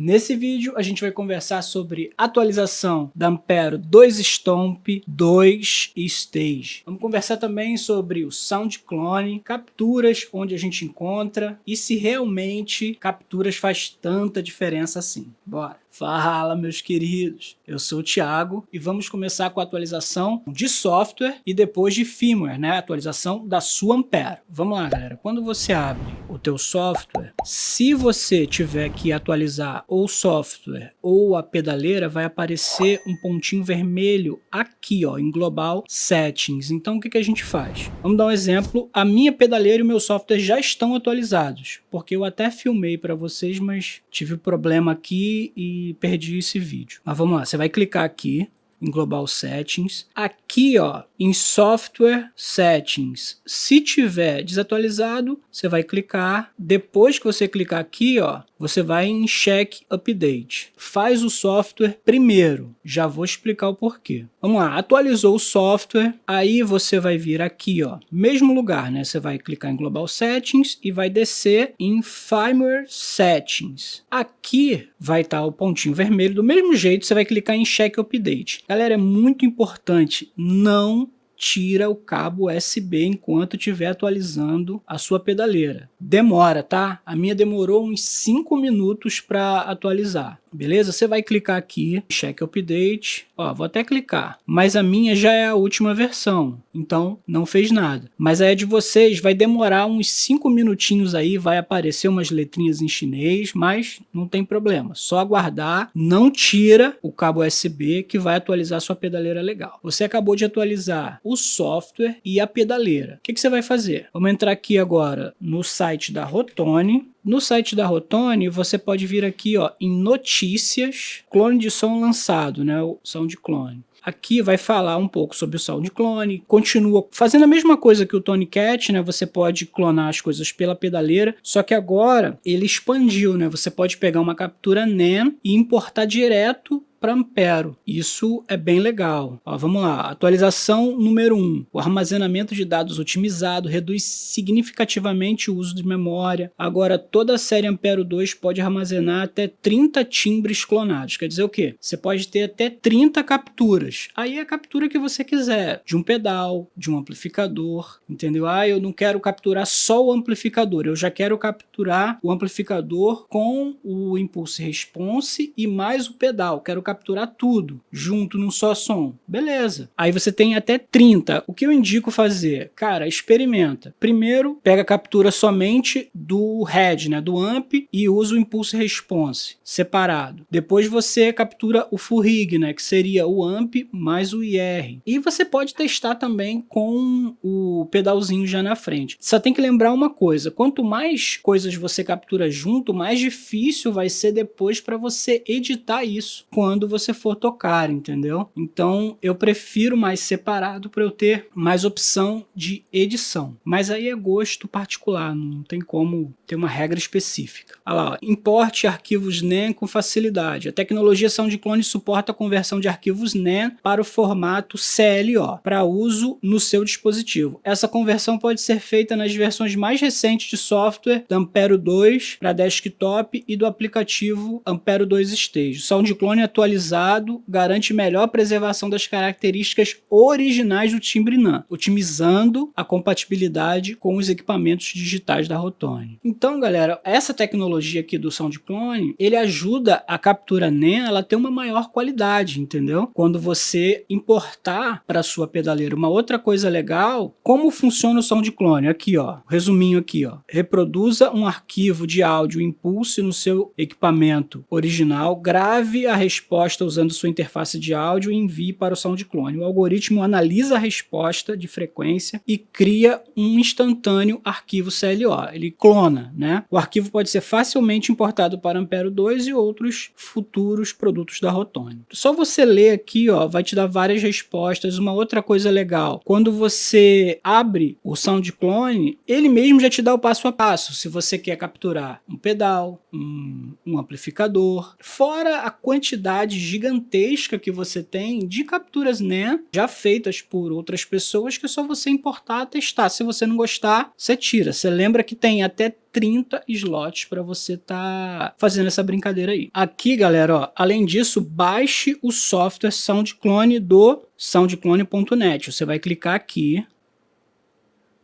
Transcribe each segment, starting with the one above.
Nesse vídeo a gente vai conversar sobre atualização da Ampero 2 Stomp 2 Stage. Vamos conversar também sobre o Sound Clone, capturas onde a gente encontra e se realmente capturas faz tanta diferença assim. Bora! Fala, meus queridos! Eu sou o Thiago e vamos começar com a atualização de software e depois de firmware, né? A atualização da sua Ampero. Vamos lá, galera. Quando você abre o teu software, se você tiver que atualizar ou o software ou a pedaleira, vai aparecer um pontinho vermelho aqui, ó, em Global Settings. Então, o que a gente faz? Vamos dar um exemplo. A minha pedaleira e o meu software já estão atualizados, porque eu até filmei para vocês, mas tive problema aqui e perdi esse vídeo. Mas vamos lá, você vai clicar aqui em Global Settings, aqui ó, em Software Settings, se tiver desatualizado, você vai clicar, depois que você clicar aqui ó, você vai em Check Update, faz o software primeiro, já vou explicar o porquê. Vamos lá, atualizou o software, aí você vai vir aqui ó, mesmo lugar, né, você vai clicar em Global Settings e vai descer em Firmware Settings, aqui vai estar o pontinho vermelho, do mesmo jeito você vai clicar em Check Update. Galera, é muito importante, não tira o cabo USB enquanto estiver atualizando a sua pedaleira. Demora, tá? A minha demorou uns 5 minutos para atualizar. Beleza? Você vai clicar aqui, Check Update, ó, vou até clicar, mas a minha já é a última versão, então não fez nada. Mas a de vocês vai demorar uns 5 minutinhos aí, vai aparecer umas letrinhas em chinês, mas não tem problema, só aguardar, não tira o cabo USB que vai atualizar sua pedaleira legal. Você acabou de atualizar o software e a pedaleira. O que você vai fazer? Vamos entrar aqui agora no site da Rotone. No site da Rotone, você pode vir aqui ó, em notícias, clone de som lançado, né, o Sound Clone. Aqui vai falar um pouco sobre o Sound Clone, continua fazendo a mesma coisa que o TonyCat, né? Você pode clonar as coisas pela pedaleira, só que agora ele expandiu, né? Você pode pegar uma captura NAND e importar direto para Ampero. Isso é bem legal. Ó, vamos lá, atualização número 1. O armazenamento de dados otimizado reduz significativamente o uso de memória. Agora toda a série Ampero 2 pode armazenar até 30 timbres clonados. Quer dizer o quê? Você pode ter até 30 capturas. Aí é a captura que você quiser, de um pedal, de um amplificador, entendeu? Ah, eu não quero capturar só o amplificador, eu já quero capturar o amplificador com o Impulse Response e mais o pedal. Quero capturar tudo junto num só som. Beleza. Aí você tem até 30. O que eu indico fazer? Cara, experimenta. Primeiro, pega a captura somente do head, né, do amp e usa o Impulse Response separado. Depois você captura o full rig, né, que seria o amp mais o IR. E você pode testar também com o pedalzinho já na frente. Só tem que lembrar uma coisa, quanto mais coisas você captura junto, mais difícil vai ser depois para você editar isso quando você for tocar, entendeu? Então eu prefiro mais separado para eu ter mais opção de edição. Mas aí é gosto particular, não tem como ter uma regra específica. Olha lá, ó, importe arquivos NAND com facilidade. A tecnologia Sound Clone suporta a conversão de arquivos NAND para o formato CLO, para uso no seu dispositivo. Essa conversão pode ser feita nas versões mais recentes de software da Ampero 2 para desktop e do aplicativo Ampero 2 Stage. O Sound Clone atualizado garante melhor preservação das características originais do timbre NAND, otimizando a compatibilidade com os equipamentos digitais da Rotone. Então, galera, essa tecnologia aqui do Sound Clone, ele ajuda a captura NAND, ela ter uma maior qualidade, entendeu? Quando você importar para sua pedaleira. Uma outra coisa legal, como funciona o Sound Clone? Aqui, ó, resuminho aqui, ó. Reproduza um arquivo de áudio Impulse no seu equipamento original, grave a resposta usando sua interface de áudio e envie para o Sound Clone. O algoritmo analisa a resposta de frequência e cria um instantâneo arquivo CLO. Ele clona, né? O arquivo pode ser facilmente importado para Ampero 2 e outros futuros produtos da Rotone. Só você ler aqui, ó, vai te dar várias respostas. Uma outra coisa legal, quando você abre o Sound Clone, ele mesmo já te dá o passo a passo. Se você quer capturar um pedal, um amplificador, fora a quantidade quantidade gigantesca que você tem de capturas NAND já feitas por outras pessoas que é só você importar, testar. Se você não gostar, você tira. Você lembra que tem até 30 slots para você tá fazendo essa brincadeira aí. Aqui, galera, ó, além disso, baixe o software SoundClone do soundclone.net. Você vai clicar aqui,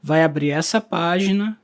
vai abrir essa página,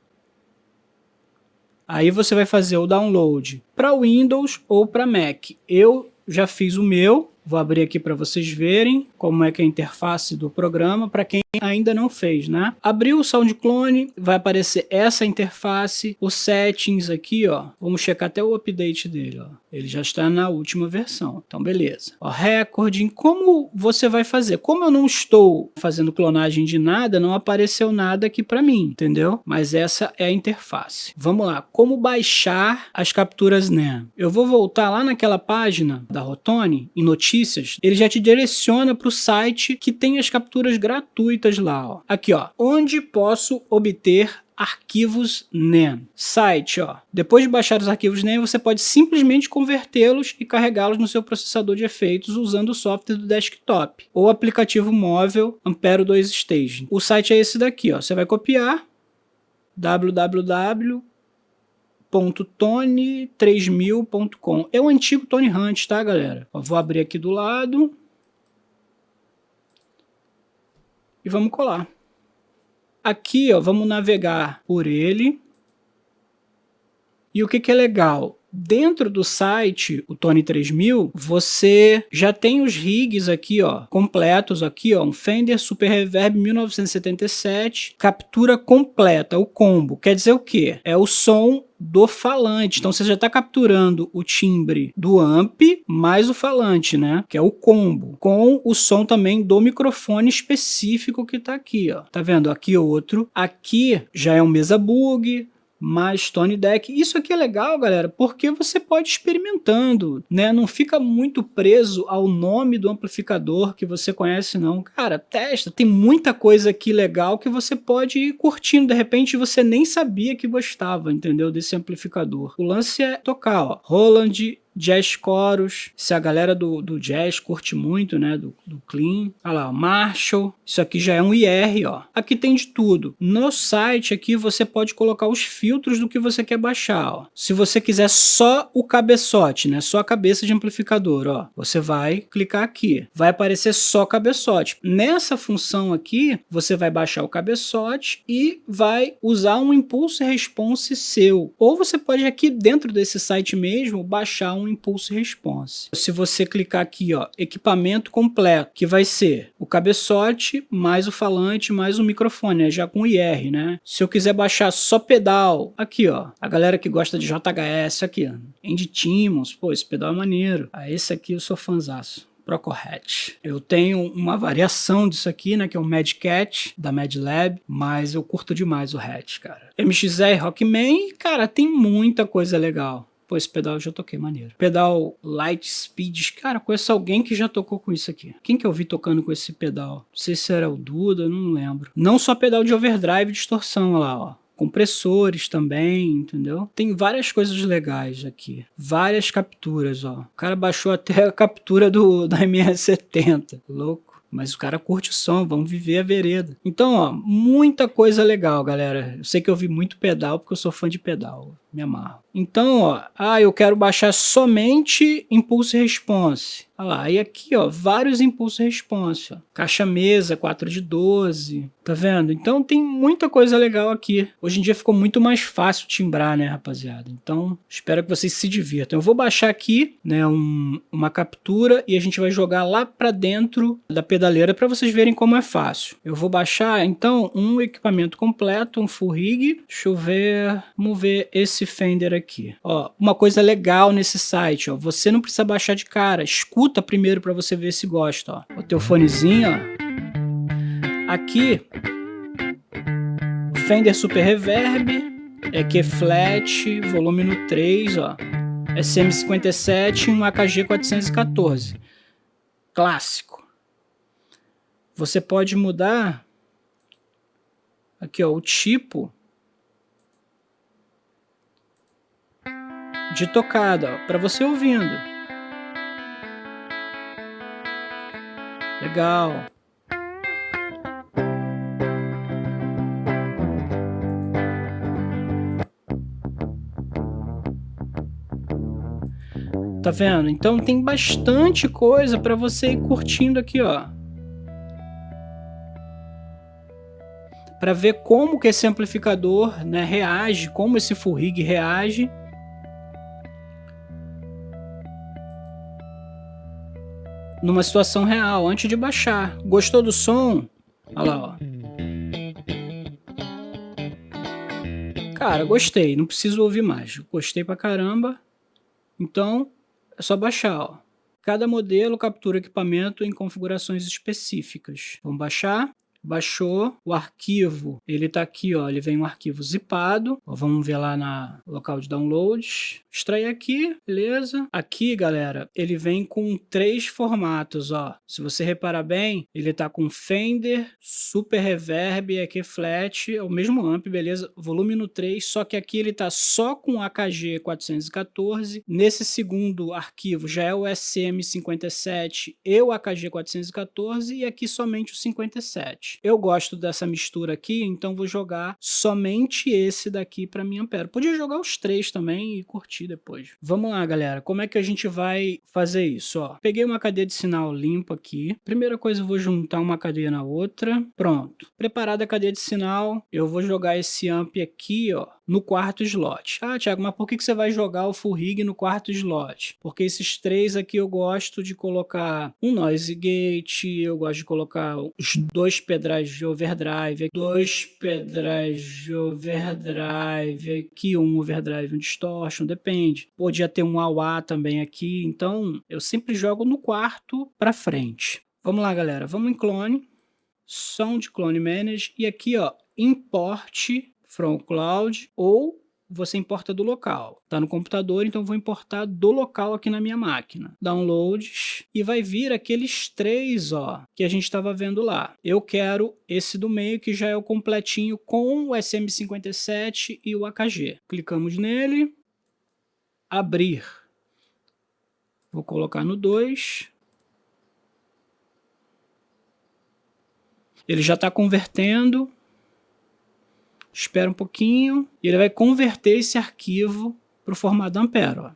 aí você vai fazer o download para Windows ou para Mac. Eu já fiz o meu, vou abrir aqui para vocês verem como é que é a interface do programa, para quem ainda não fez, né? Abriu o SoundClone, vai aparecer essa interface, os settings aqui, ó. Vamos checar até o update dele, ó. Ele já está na última versão, então beleza. Ó, recording, como você vai fazer? Como eu não estou fazendo clonagem de nada, não apareceu nada aqui para mim, entendeu? Mas essa é a interface. Vamos lá, como baixar as capturas NAND? Eu vou voltar lá naquela página da Rotone, em notícias, ele já te direciona para o site que tem as capturas gratuitas lá, ó. Aqui, ó, onde posso obter arquivos NAND. Site, ó. Depois de baixar os arquivos NAND, você pode simplesmente convertê-los e carregá-los no seu processador de efeitos usando o software do desktop ou aplicativo móvel Ampero 2 Stage. O site é esse daqui, ó. Você vai copiar www.tony3000.com. É o antigo Tony Hunt, tá, galera? Ó, vou abrir aqui do lado e vamos colar. Aqui, ó, vamos navegar por ele. E o que é legal? Dentro do site, o Tony 3000, você já tem os rigs aqui, ó, completos aqui, ó, um Fender Super Reverb 1977, captura completa, o combo. Quer dizer o quê? É o som do falante. Então você já está capturando o timbre do amp mais o falante, né? Que é o combo, com o som também do microfone específico que está aqui, ó. Tá vendo? Aqui outro. Aqui já é um mesa bug, mais Tone Deck. Isso aqui é legal, galera, porque você pode ir experimentando, né? Não fica muito preso ao nome do amplificador que você conhece, não. Cara, testa. Tem muita coisa aqui legal que você pode ir curtindo. De repente, você nem sabia que gostava, entendeu? Desse amplificador. O lance é tocar, ó. Roland Jazz Chorus, se a galera do jazz curte muito, né, do clean. Olha lá, Marshall, isso aqui já é um IR, ó. Aqui tem de tudo. No site aqui você pode colocar os filtros do que você quer baixar, ó. Se você quiser só o cabeçote, né, só a cabeça de amplificador, ó, você vai clicar aqui. Vai aparecer só cabeçote. Nessa função aqui, você vai baixar o cabeçote e vai usar um impulso response seu. Ou você pode aqui dentro desse site mesmo baixar um impulso response. Se você clicar aqui, ó, equipamento completo, que vai ser o cabeçote mais o falante mais o microfone, né, já com IR, né? Se eu quiser baixar só pedal, aqui, ó, a galera que gosta de JHS aqui, ó, Andy Timmons, pô, esse pedal é maneiro. Ah, esse aqui eu sou fãzaço. Proco-Hatch. Eu tenho uma variação disso aqui, né, que é o Mad Cat, da Mad Lab, mas eu curto demais o Hatch, cara. MXR Rockman, cara, tem muita coisa legal. Pô, esse pedal eu já toquei, maneiro. Pedal Light Speed, cara, conheço alguém que já tocou com isso aqui. Quem que eu vi tocando com esse pedal? Não sei se era o Duda, não lembro. Não só pedal de overdrive e distorção, olha lá, ó. Compressores também, entendeu? Tem várias coisas legais aqui. Várias capturas, ó. O cara baixou até a captura da MR70. Louco. Mas o cara curte o som, vamos viver a vereda. Então, ó, muita coisa legal, galera. Eu sei que eu vi muito pedal, porque eu sou fã de pedal. Me amarro. Então, ó, eu quero baixar somente Impulse Response. Olha lá, e aqui, ó, vários Impulse Response. Ó. Caixa mesa, 4 de 12. Tá vendo? Então tem muita coisa legal aqui. Hoje em dia ficou muito mais fácil timbrar, né, rapaziada? Então, espero que vocês se divirtam. Eu vou baixar aqui, né, uma captura e a gente vai jogar lá pra dentro da pedaleira para vocês verem como é fácil. Eu vou baixar, então, um equipamento completo, um full rig. Deixa eu ver, vamos ver esse Fender aqui. Ó, uma coisa legal nesse site, ó, você não precisa baixar de cara, escuta primeiro para você ver se gosta, ó. O teu fonezinho, ó. Aqui, Fender Super Reverb, EQ Flat, volume no 3, ó. SM57 e um AKG 414. Clássico. Você pode mudar aqui, ó, o tipo de tocada, para você ouvindo. Legal. Tá vendo? Então tem bastante coisa para você ir curtindo aqui, ó. Para ver como que esse amplificador, né, reage, como esse full rig reage. Numa situação real, antes de baixar. Gostou do som? Olha lá, ó. Cara, gostei, não preciso ouvir mais. Gostei pra caramba. Então, é só baixar, ó. Cada modelo captura equipamento em configurações específicas. Vamos baixar. Baixou o arquivo, ele tá aqui, ó, ele vem um arquivo zipado, ó, vamos ver lá na local de downloads, extrair aqui, beleza? Aqui, galera, ele vem com 3 formatos, ó, se você reparar bem, ele tá com Fender, Super Reverb, aqui flat, é o mesmo amp, beleza? Volume no 3, só que aqui ele tá só com AKG 414, nesse segundo arquivo já é o SM57 e o AKG 414, e aqui somente o 57. Eu gosto dessa mistura aqui, então vou jogar somente esse daqui para minha Ampero. Podia jogar os 3 também e curtir depois. Vamos lá, galera. Como é que a gente vai fazer isso? Ó, peguei uma cadeia de sinal limpa aqui. Primeira coisa, eu vou juntar uma cadeia na outra. Pronto. Preparada a cadeia de sinal, eu vou jogar esse amp aqui, ó, no quarto slot. Ah, Thiago, mas por que você vai jogar o full rig no quarto slot? Porque esses 3 aqui eu gosto de colocar um noise gate, eu gosto de colocar os 2 pedrais de overdrive, 2 pedrais de overdrive, aqui um overdrive, um distortion, depende. Podia ter um wah-wah também aqui, então eu sempre jogo no quarto para frente. Vamos lá, galera, vamos em clone, Sound Clone Manage, e aqui, ó, import from cloud, ou você importa do local. Tá no computador, então vou importar do local aqui na minha máquina. Downloads, e vai vir aqueles 3, ó, que a gente estava vendo lá. Eu quero esse do meio, que já é o completinho com o SM57 e o AKG. Clicamos nele, abrir. Vou colocar no 2. Ele já está convertendo. Espera um pouquinho e ele vai converter esse arquivo para o formato Ampero. Ó.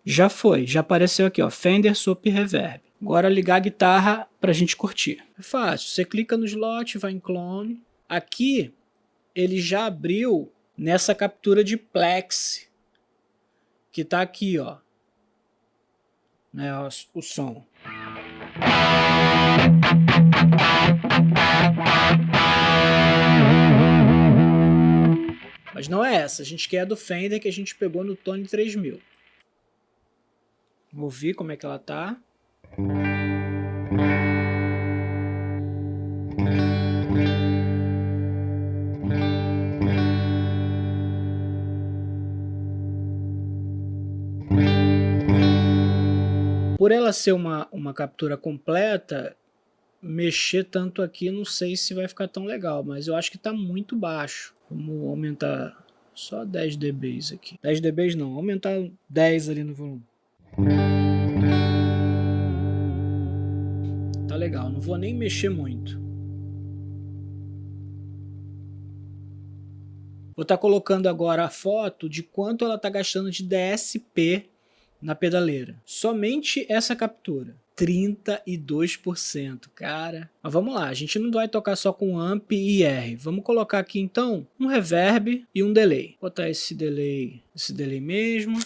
Já foi, já apareceu aqui, ó, Fender Super Reverb. Agora ligar a guitarra para a gente curtir. É fácil, você clica no slot, vai em clone. Aqui ele já abriu nessa captura de Plex, que está aqui, ó, né, o som. Mas não é essa, a gente quer a do Fender que a gente pegou no Tone 3000. Vamos ouvir como é que ela tá. Por ela ser uma captura completa, mexer tanto aqui não sei se vai ficar tão legal, mas eu acho que tá muito baixo. Vamos aumentar só 10 dB aqui. 10 dB não, aumentar 10 ali no volume. Tá legal, não vou nem mexer muito. Vou estar colocando agora a foto de quanto ela tá gastando de DSP na pedaleira. Somente essa captura. 32%, cara. Mas vamos lá, a gente não vai tocar só com amp e R. Vamos colocar aqui então um reverb e um delay. Vou botar esse delay mesmo.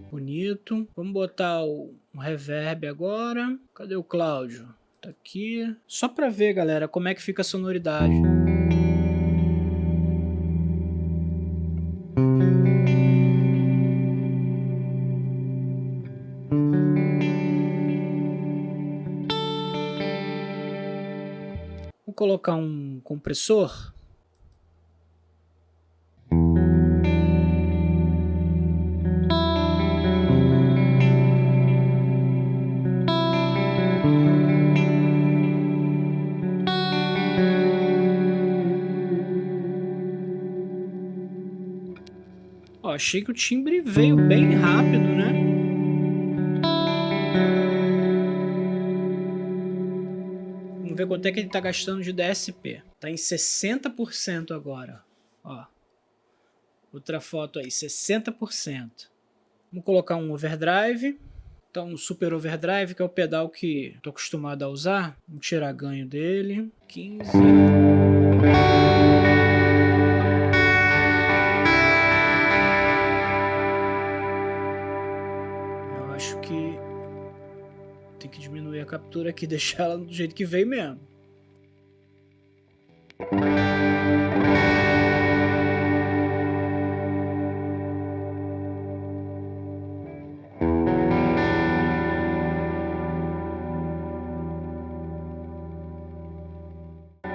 Bonito. Vamos botar um reverb agora. Cadê o Cláudio? Tá aqui. Só para ver, galera, como é que fica a sonoridade. Vou colocar um compressor. achei que o timbre veio bem rápido, né? Vamos ver quanto é que ele tá gastando de DSP. Tá em 60% agora, ó. Outra foto aí, 60%. Vamos colocar um overdrive. Então, um super overdrive, que é o pedal que tô acostumado a usar. Vamos tirar ganho dele. 15. Eu acho que tem que diminuir a captura aqui, deixar ela do jeito que veio mesmo.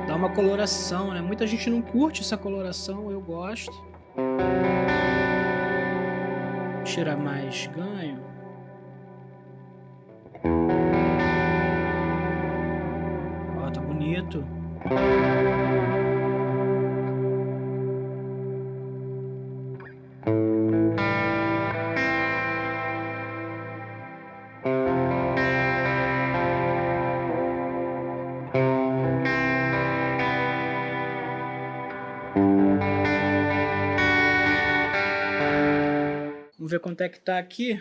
Dá uma coloração, né? Muita gente não curte essa coloração, eu gosto. Tirar mais ganho. Ó, tá bonito. Vamos ver quanto é que tá aqui.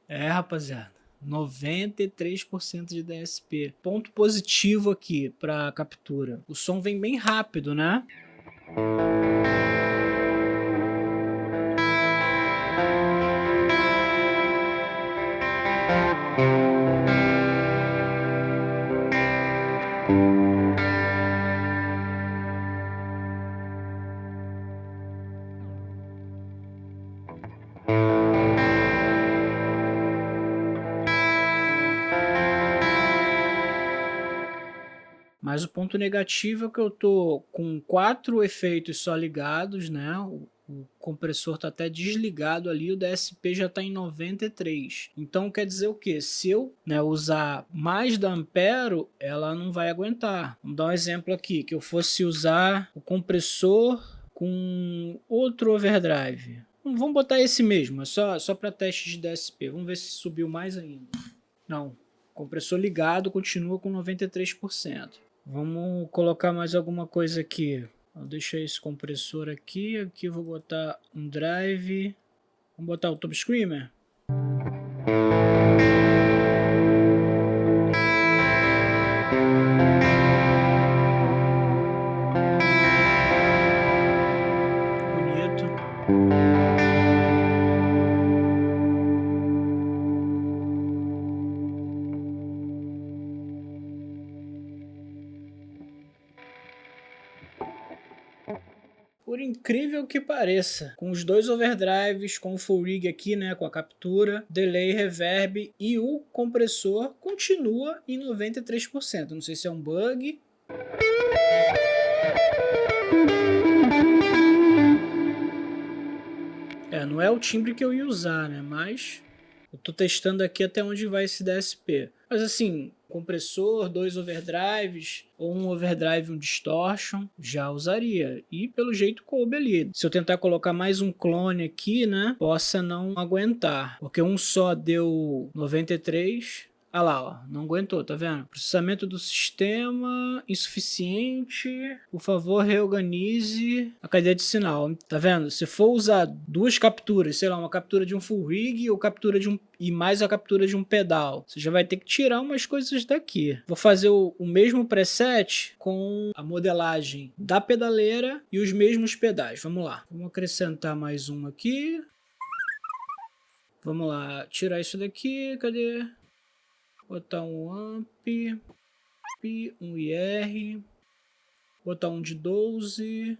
É, rapaziada, 93% de DSP. Ponto positivo aqui para captura. O som vem bem rápido, né? Mas o ponto negativo é que eu tô com 4 efeitos só ligados, né? O compressor tá até desligado ali, o DSP já tá em 93. Então quer dizer o que? Se eu, né, usar mais da Ampero, ela não vai aguentar. Vamos dar um exemplo aqui, que eu fosse usar o compressor com outro overdrive. Vamos botar esse mesmo, é só para teste de DSP. Vamos ver se subiu mais ainda. Não, compressor ligado continua com 93%. Vamos colocar mais alguma coisa aqui. Vou deixar esse compressor aqui. Aqui eu vou botar um drive. Vamos botar o Top Screamer. Bonito. Por incrível que pareça, com os dois overdrives, com o full rig aqui, né, com a captura, delay, reverb e o compressor continua em 93%. Não sei se é um bug. Não é o timbre que eu ia usar, né, mas eu tô testando aqui até onde vai esse DSP. Mas assim, compressor, 2 overdrives, ou um overdrive e um distortion, já usaria. E pelo jeito coube ali. Se eu tentar colocar mais um clone aqui, né, possa não aguentar. Porque um só deu 93. Ah lá, ó, não aguentou, tá vendo? Processamento do sistema insuficiente. Por favor, reorganize a cadeia de sinal. Tá vendo? Se for usar duas capturas, sei lá, uma captura de um full rig ou captura de um e mais a captura de um pedal, você já vai ter que tirar umas coisas daqui. Vou fazer o mesmo preset com a modelagem da pedaleira e os mesmos pedais. Vamos lá. Vamos acrescentar mais um aqui. Vamos lá, tirar isso daqui. Cadê? Botar um amp, um IR, botar um de 12.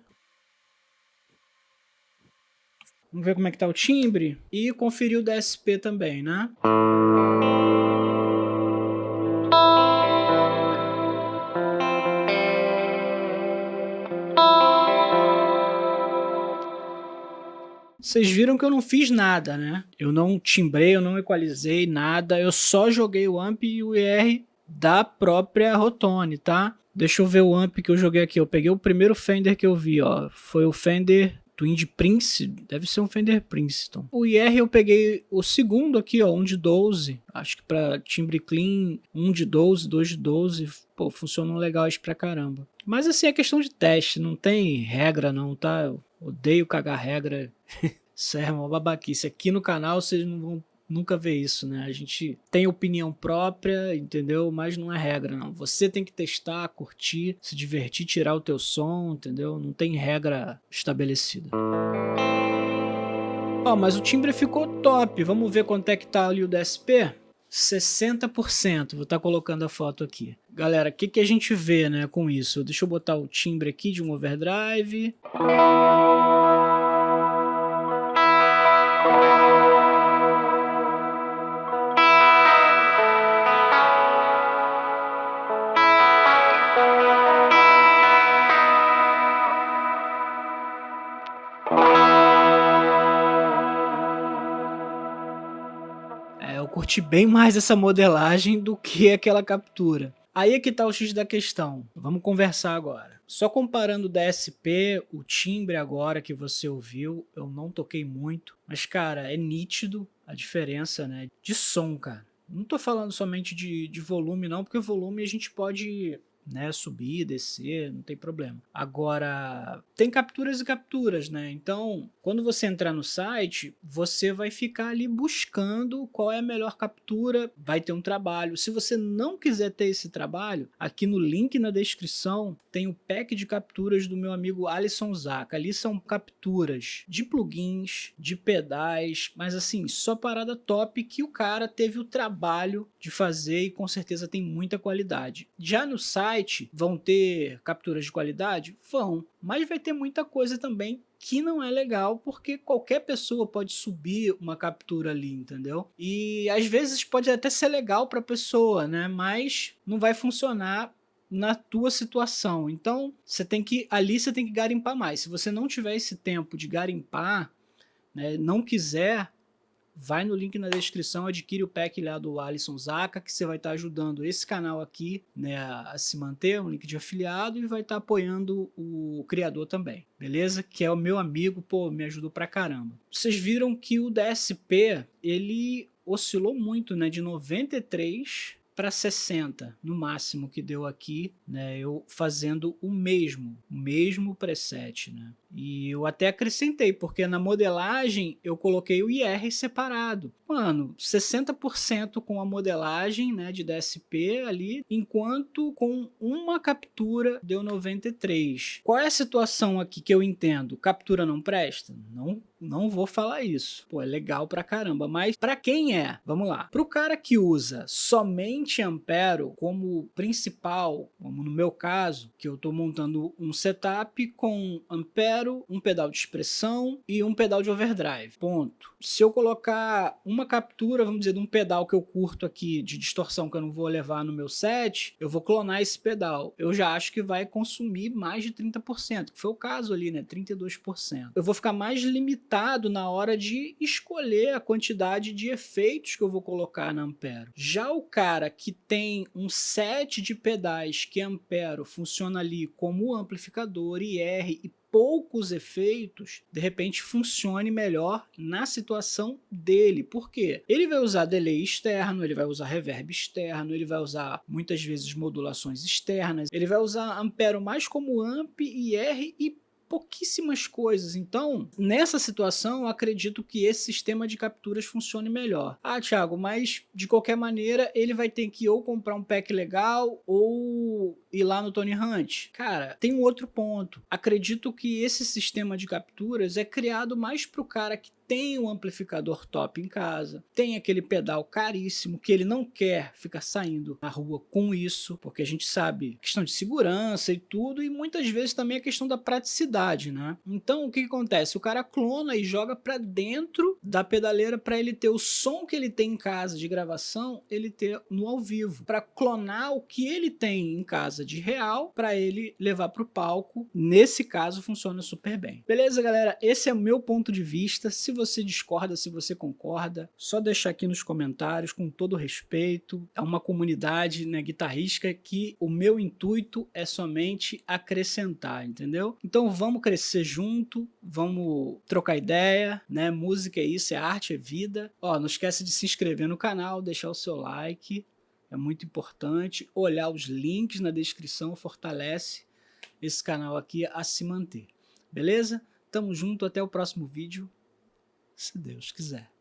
Vamos ver como é que tá o timbre e conferir o DSP também, né? Vocês viram que eu não fiz nada, né? Eu não timbrei, eu não equalizei nada, eu só joguei o amp e o IR da própria Rotone, tá? Deixa eu ver o amp que eu joguei aqui. Eu peguei o primeiro Fender que eu vi, ó. Foi o Fender Twin de Prince, deve ser um Fender Princeton. O IR eu peguei o segundo aqui, ó, um de 12. Acho que para timbre clean, um de 12, dois de 12, pô, funcionam legais pra caramba. Mas assim, é questão de teste, não tem regra não, tá? Eu odeio cagar regra. Isso é uma babaquice. Aqui no canal vocês não vão nunca ver isso, né? A gente tem opinião própria, entendeu? Mas não é regra, não. Você tem que testar, curtir, se divertir, tirar o teu som, entendeu? Não tem regra estabelecida. Ó, mas o timbre ficou top. Vamos ver quanto é que tá ali o DSP? 60%. Vou estar colocando a foto aqui. Galera, o que a gente vê, né, com isso? Deixa eu botar o timbre aqui de um overdrive. Eu curti bem mais essa modelagem do que aquela captura. Aí é que tá o X da questão. Vamos conversar agora. Só comparando o DSP, o timbre agora que você ouviu, eu não toquei muito. Mas, cara, é nítido a diferença, né, de som, cara. Não tô falando somente de volume não, porque o volume a gente pode, né, subir, descer, não tem problema. Agora, tem capturas e capturas, né? Então, quando você entrar no site, você vai ficar ali buscando qual é a melhor captura, vai ter um trabalho. Se você não quiser ter esse trabalho, aqui no link na descrição tem o pack de capturas do meu amigo Alisson Zaka. Ali são capturas de plugins, de pedais, mas assim, só parada top que o cara teve o trabalho de fazer e com certeza tem muita qualidade. Já no site, vão ter capturas de qualidade? Vão, mas vai ter muita coisa também que não é legal, porque qualquer pessoa pode subir uma captura ali, entendeu? E às vezes pode até ser legal para a pessoa, né? Mas não vai funcionar na tua situação. Então, você tem que garimpar mais. Se você não tiver esse tempo de garimpar, né, não quiser, vai no link na descrição, adquire o pack lá do Alisson Zaka, que você vai estar ajudando esse canal aqui, né, a se manter, um link de afiliado, e vai estar apoiando o criador também, beleza? Que é o meu amigo, pô, me ajudou pra caramba. Vocês viram que o DSP, ele oscilou muito, né, de 93 para 60 no máximo que deu aqui, né, eu fazendo o mesmo preset, né? E eu até acrescentei, porque na modelagem eu coloquei o IR separado. Mano, 60% com a modelagem, né, de DSP ali, enquanto com uma captura deu 93. Qual é a situação aqui que eu entendo? Captura não presta? Não vou falar isso. Pô, é legal pra caramba, mas pra quem é? Vamos lá. Pro cara que usa somente Ampero como principal, como no meu caso, que eu tô montando um setup com Ampero, um pedal de expressão e um pedal de overdrive. Ponto. Se eu colocar uma captura, vamos dizer, de um pedal que eu curto aqui de distorção que eu não vou levar no meu set, eu vou clonar esse pedal. Eu já acho que vai consumir mais de 30%, que foi o caso ali, né? 32%. Eu vou ficar mais limitado na hora de escolher a quantidade de efeitos que eu vou colocar na Ampero. Já o cara que tem um set de pedais que Ampero funciona ali como amplificador, IR e poucos efeitos, de repente funcione melhor na situação dele. Por quê? Ele vai usar delay externo, ele vai usar reverb externo, ele vai usar muitas vezes modulações externas, ele vai usar Ampero mais como amp, IR e pouquíssimas coisas. Então, nessa situação, eu acredito que esse sistema de capturas funcione melhor. Ah, Thiago, mas de qualquer maneira, ele vai ter que ou comprar um pack legal ou ir lá no Tony Hunt. Cara, tem um outro ponto. Acredito que esse sistema de capturas é criado mais para o cara que tem um amplificador top em casa, tem aquele pedal caríssimo que ele não quer ficar saindo na rua com isso, porque a gente sabe questão de segurança e tudo, e muitas vezes também a questão da praticidade, né? Então o que acontece? O cara clona e joga para dentro da pedaleira para ele ter o som que ele tem em casa de gravação, ele ter no ao vivo, para clonar o que ele tem em casa de real para ele levar para o palco. Nesse caso funciona super bem. Beleza, galera? Esse é o meu ponto de vista. Se você discorda, se você concorda, só deixar aqui nos comentários com todo respeito. É uma comunidade, né, guitarrística que o meu intuito é somente acrescentar, entendeu? Então vamos crescer junto, vamos trocar ideia, né? Música é isso, é arte, é vida. Ó, não esquece de se inscrever no canal, deixar o seu like, é muito importante. Olhar os links na descrição fortalece esse canal aqui a se manter. Beleza? Tamo junto, até o próximo vídeo, se Deus quiser.